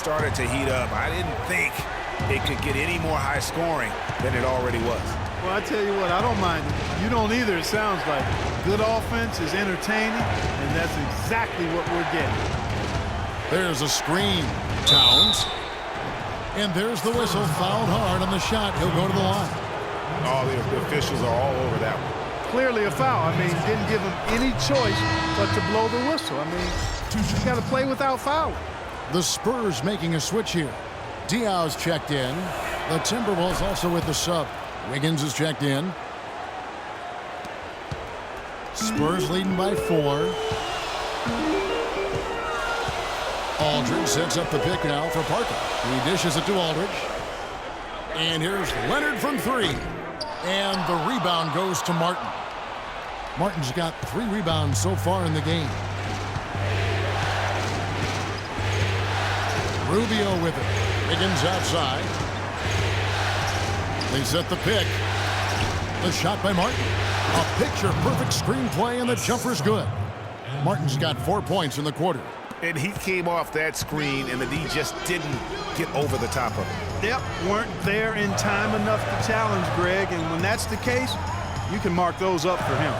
started to heat up. I didn't think it could get any more high scoring than it already was. Well, I tell you what, I don't mind it. You don't either, it sounds like. Good offense is entertaining, and that's exactly what we're getting. There's a screen. Towns. And there's the whistle. Fouled hard on the shot. He'll go to the line. Oh, the officials are all over that one. Clearly a foul. I mean, didn't give him any choice but to blow the whistle. I mean, you got to play without fouling. The Spurs making a switch here. Diaw's checked in. The Timberwolves also with the sub. Wiggins is checked in. Spurs leading by 4. Aldridge sets up the pick now for Parker. He dishes it to Aldridge. And here's Leonard from 3. And the rebound goes to Martin. Martin's got 3 rebounds so far in the game. Rubio with it. Wiggins outside. They set the pick. The shot by Martin. A picture-perfect screenplay, and the jumper's good. Martin's got 4 points in the quarter. And he came off that screen, and the D just didn't get over the top of it. Yep, weren't there in time enough to challenge Greg, and when that's the case, you can mark those up for him.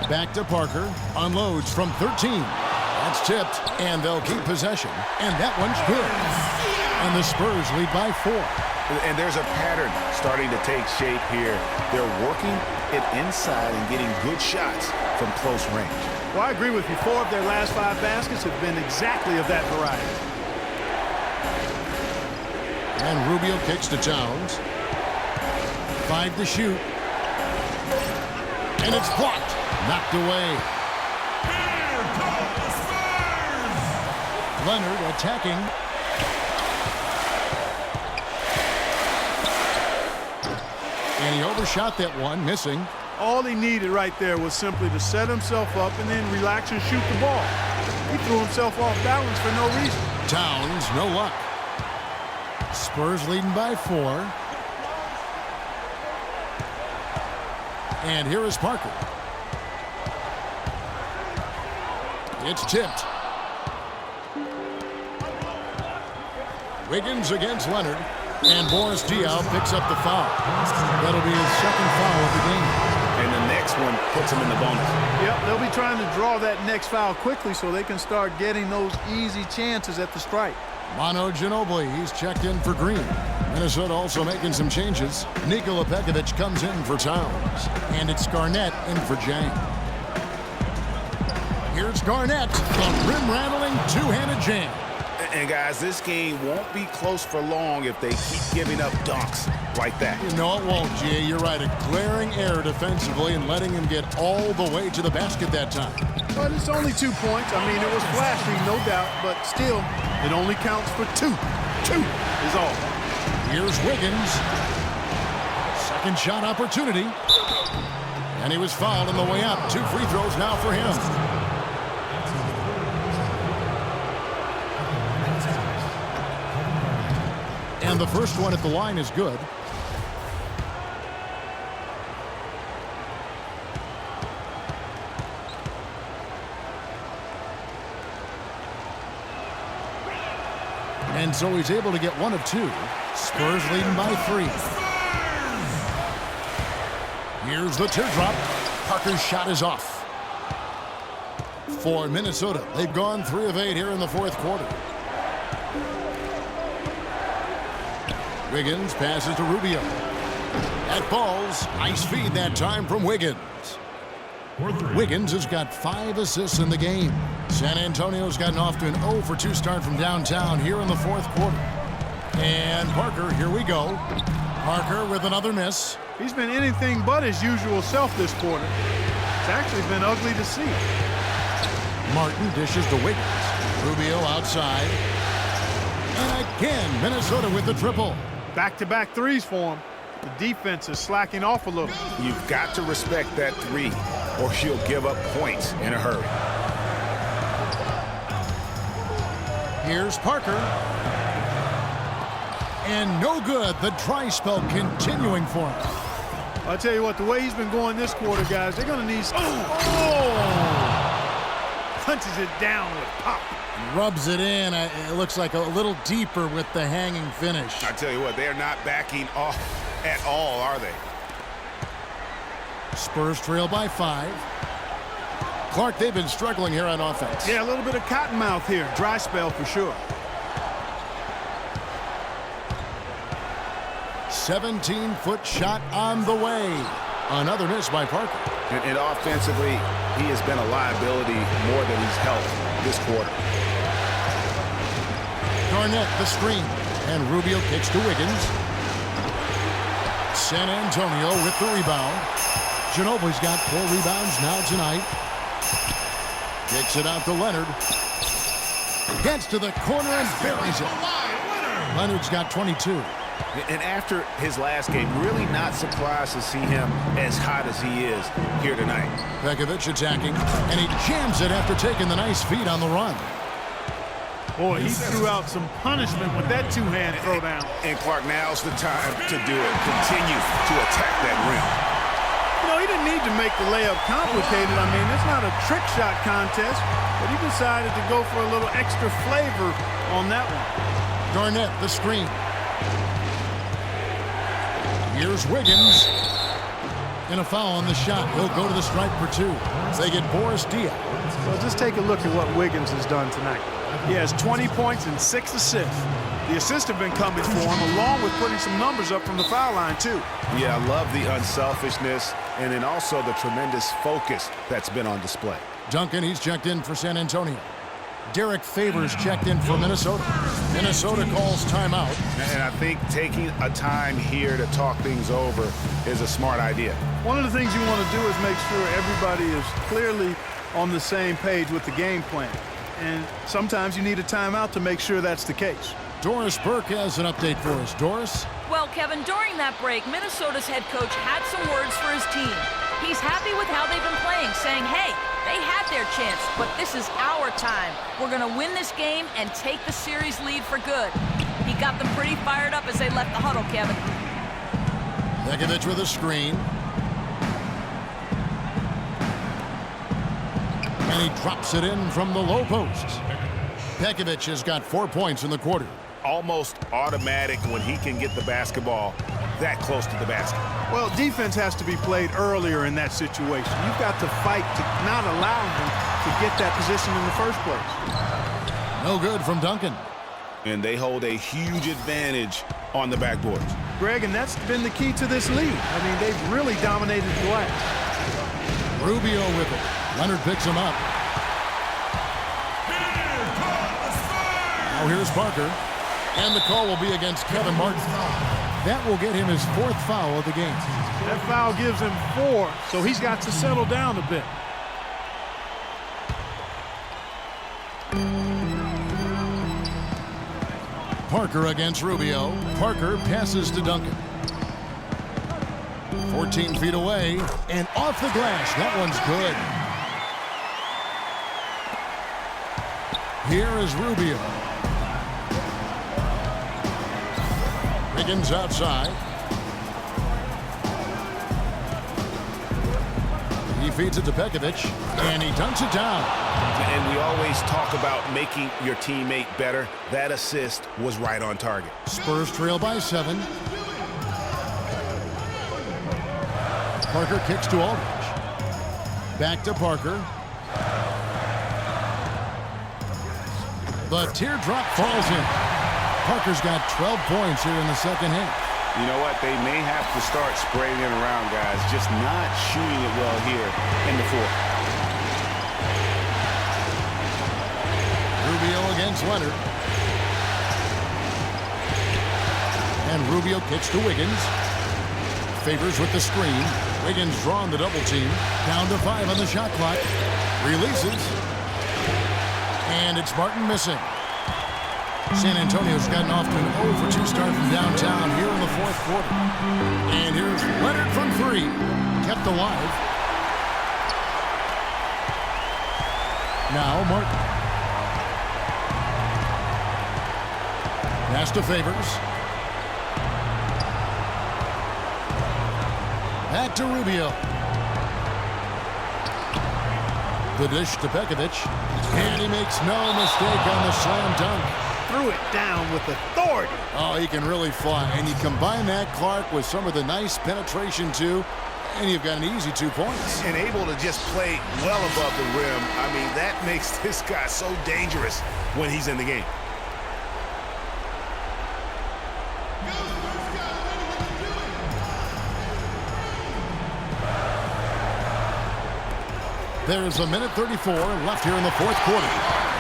Back to Parker. Unloads from 13. That's tipped, and they'll keep possession. And that one's good. And the Spurs lead by 4. And there's a pattern starting to take shape here. They're working it inside and getting good shots from close range. Well, I agree with you. 4 of their last 5 baskets have been exactly of that variety. And Rubio kicks to Towns. 5 to shoot. And it's blocked. Knocked away. Leonard attacking. And he overshot that one, missing. All he needed right there was simply to set himself up and then relax and shoot the ball. He threw himself off balance for no reason. Towns, no luck. Spurs leading by 4. And here is Parker. It's tipped. Wiggins against Leonard. And Boris Diaw picks up the foul. That'll be his second foul of the game. And the next one puts him in the bonus. Yep, they'll be trying to draw that next foul quickly so they can start getting those easy chances at the strike. Manu Ginobili, he's checked in for Green. Minnesota also making some changes. Nikola Pekovic comes in for Towns. And it's Garnett in for Jang. Here's Garnett, the rim-rattling two-handed jam. And guys, this game won't be close for long if they keep giving up dunks like that. No, it won't, G. You're right. A glaring error defensively and letting him get all the way to the basket that time. But it's only 2 points. I mean, it was flashy, no doubt, but still, it only counts for 2. 2 is all. Here's Wiggins. Second shot opportunity. And he was fouled on the way up. 2 free throws now for him. And the first one at the line is good. And so he's able to get 1 of 2. Spurs leading by 3. Here's the teardrop. Parker's shot is off. For Minnesota, they've gone 3 of 8 here in the 4th quarter. Wiggins passes to Rubio. That falls. Nice feed that time from Wiggins. Wiggins has got 5 assists in the game. San Antonio's gotten off to an 0 for 2 start from downtown here in the 4th quarter. And Parker, here we go. Parker with another miss. He's been anything but his usual self this quarter. It's actually been ugly to see. Martin dishes to Wiggins. Rubio outside. And again, Minnesota with the triple. Back-to-back threes for him. The defense is slacking off a little. You've got to respect that 3, or she'll give up points in a hurry. Here's Parker. And no good. The dry spell continuing for him. I'll tell you what, the way he's been going this quarter, guys, they're going to need... punches it down with pop. Rubs it in. It looks like a little deeper with the hanging finish. I tell you what, they're not backing off at all, are they? Spurs trail by 5. Clark, they've been struggling here on offense. Yeah, a little bit of cottonmouth here. Dry spell for sure. 17-foot shot on the way. Another miss by Parker. And offensively, he has been a liability more than he's helped this quarter. Garnett, the screen. And Rubio kicks to Wiggins. San Antonio with the rebound. Ginobili's got 4 rebounds now tonight. Kicks it out to Leonard. Gets to the corner and buries it. Leonard's got 22. And after his last game, really not surprised to see him as hot as he is here tonight. Pekovic attacking, and he jams it after taking the nice feed on the run. Boy, he threw out some punishment with that two-hand throwdown. And Clark, now's the time to do it. Continue to attack that rim. You know, he didn't need to make the layup complicated. I mean, it's not a trick shot contest, but he decided to go for a little extra flavor on that one. Garnett, the screen. Here's Wiggins. And a foul on the shot. He'll go to the stripe for 2. They get Boris Diaw. Well, just take a look at what Wiggins has done tonight. He has 20 points and 6 assists. The assists have been coming for him, along with putting some numbers up from the foul line, too. Yeah, I love the unselfishness and then also the tremendous focus that's been on display. Duncan, he's checked in for San Antonio. Derek Favors checked in for Minnesota. Minnesota calls timeout. And I think taking a time here to talk things over is a smart idea. One of the things you want to do is make sure everybody is clearly on the same page with the game plan. And sometimes you need a timeout to make sure that's the case. Doris Burke has an update for us. Doris? Well, Kevin, during that break, Minnesota's head coach had some words for his team. He's happy with how they've been playing, saying, hey, they had their chance, but this is our time. We're going to win this game and take the series lead for good. He got them pretty fired up as they left the huddle, Kevin. Pekovic with a screen. And he drops it in from the low post. Pekovic has got 4 points in the quarter. Almost automatic when he can get the basketball that close to the basket. Well, defense has to be played earlier in that situation. You've got to fight to not allow him to get that position in the first place. No good from Duncan. And they hold a huge advantage on the backboards. Greg, and that's been the key to this lead. I mean, they've really dominated the glass. Rubio with it. Leonard picks him up. Now here's Parker. And the call will be against Kevin Martin. That will get him his 4th foul of the game. That foul gives him 4, so he's got to settle down a bit. Parker against Rubio. Parker passes to Duncan. 14 feet away and off the glass. That one's good. Here is Rubio. Wiggins outside. He feeds it to Pekovic, and he dunks it down. And we always talk about making your teammate better. That assist was right on target. Spurs trail by 7. Parker kicks to Aldridge. Back to Parker. The teardrop falls in. Parker's got 12 points here in the second half. You know what? They may have to start spraying it around, guys. Just not shooting it well here in the 4th. Rubio against Leonard. And Rubio kicks to Wiggins. Favors with the screen. Wiggins drawn the double team. Down to 5 on the shot clock. Releases. And it's Martin missing. San Antonio's gotten off to an 0-for-2 start from downtown here in the 4th quarter. And here's Leonard from 3. Kept alive. Now Martin. Pass to Favors. Back to Rubio. The dish to Pekovic. And he makes no mistake on the slam dunk. Threw it down with authority. Oh, he can really fly. And you combine that, Clark, with some of the nice penetration, too, and you've got an easy 2 points. And able to just play well above the rim. I mean, that makes this guy so dangerous when he's in the game. There's a minute 34 left here in the fourth quarter.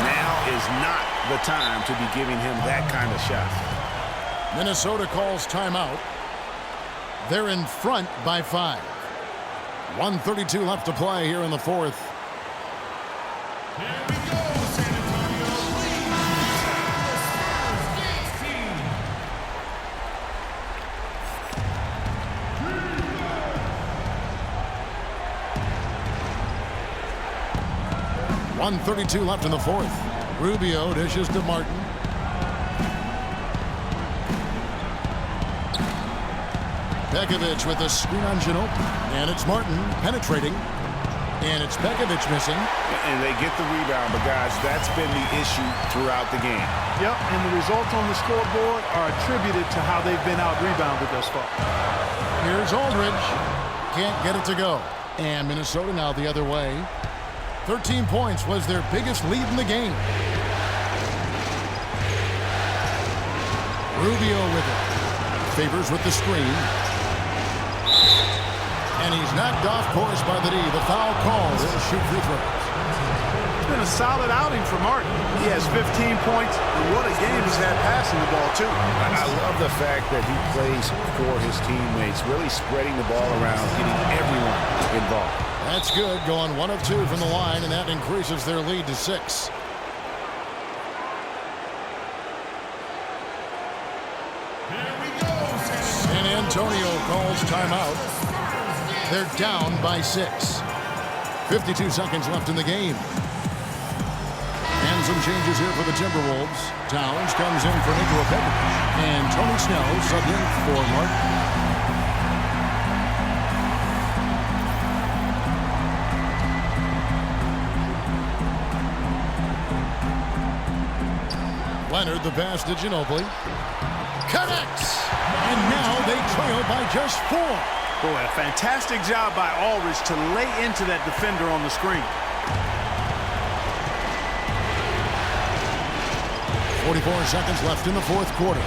Now is not the time to be giving him that kind of shot. Minnesota calls timeout. They're in front by 5. 1:32 left to play here in the fourth. Here we go, San Antonio. .132 left in the fourth. Rubio dishes to Martin. Pekovic with a screen on Ginobili. And it's Martin penetrating. And it's Pekovic missing. And they get the rebound, but guys, that's been the issue throughout the game. Yep, and the results on the scoreboard are attributed to how they've been out-rebounded thus far. Here's Aldridge. Can't get it to go. And Minnesota now the other way. 13 points was their biggest lead in the game. Rubio with it. Favors with the screen. And he's knocked off course by the D. The foul called. He'll shoot free throws. It's been a solid outing for Martin. He has 15 points, and what a game he's had passing the ball, too. I love the fact that he plays for his teammates, really spreading the ball around, getting everyone involved. That's good, going 1 of 2 from the line, and that increases their lead to 6. San Antonio calls timeout. They're down by 6. 52 seconds left in the game. And some changes here for the Timberwolves. Towns comes in for Nikola Pekovic. And Tony Snell subbed in for Martin. Leonard, the pass to Ginobili. Connects! And now they trail by just 4. Boy, a fantastic job by Aldridge to lay into that defender on the screen. 44 seconds left in the fourth quarter.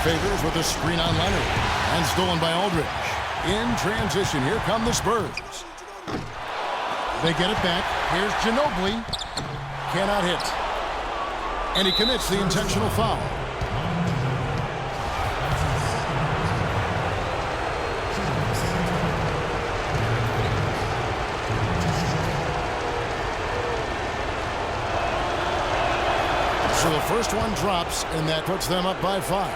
Favors with a screen on Leonard. And stolen by Aldridge. In transition, here come the Spurs. They get it back. Here's Ginobili. Cannot hit. And he commits the intentional foul. So the first one drops, and that puts them up by 5.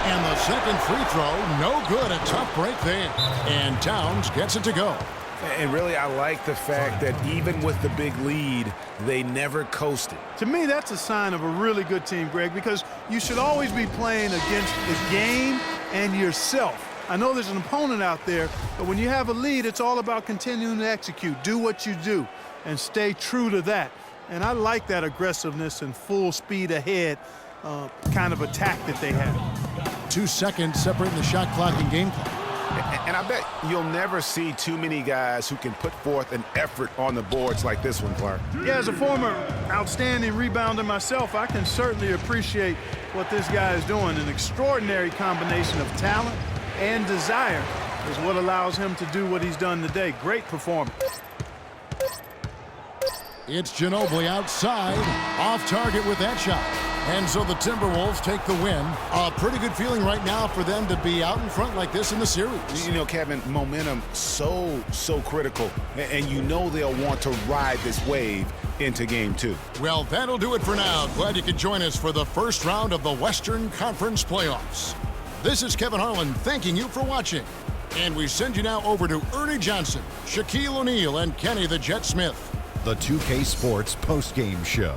And the second free throw, no good. A tough break there. And Towns gets it to go. And really, I like the fact that even with the big lead, they never coasted. To me, that's a sign of a really good team, Greg, because you should always be playing against the game and yourself. I know there's an opponent out there, but when you have a lead, it's all about continuing to execute. Do what you do and stay true to that. And I like that aggressiveness and full speed ahead kind of attack that they have. 2 seconds separating the shot clock and game clock. And I bet you'll never see too many guys who can put forth an effort on the boards like this one, Clark. Yeah, as a former outstanding rebounder myself, I can certainly appreciate what this guy is doing. An extraordinary combination of talent and desire is what allows him to do what he's done today. Great performance. It's Ginobili outside, off target with that shot. And so the Timberwolves take the win. A pretty good feeling right now for them to be out in front like this in the series. You know, Kevin, momentum so critical. And you know they'll want to ride this wave into Game 2. Well, that'll do it for now. Glad you could join us for the first round of the Western Conference Playoffs. This is Kevin Harlan thanking you for watching. And we send you now over to Ernie Johnson, Shaquille O'Neal, and Kenny the Jet Smith. The 2K Sports postgame show.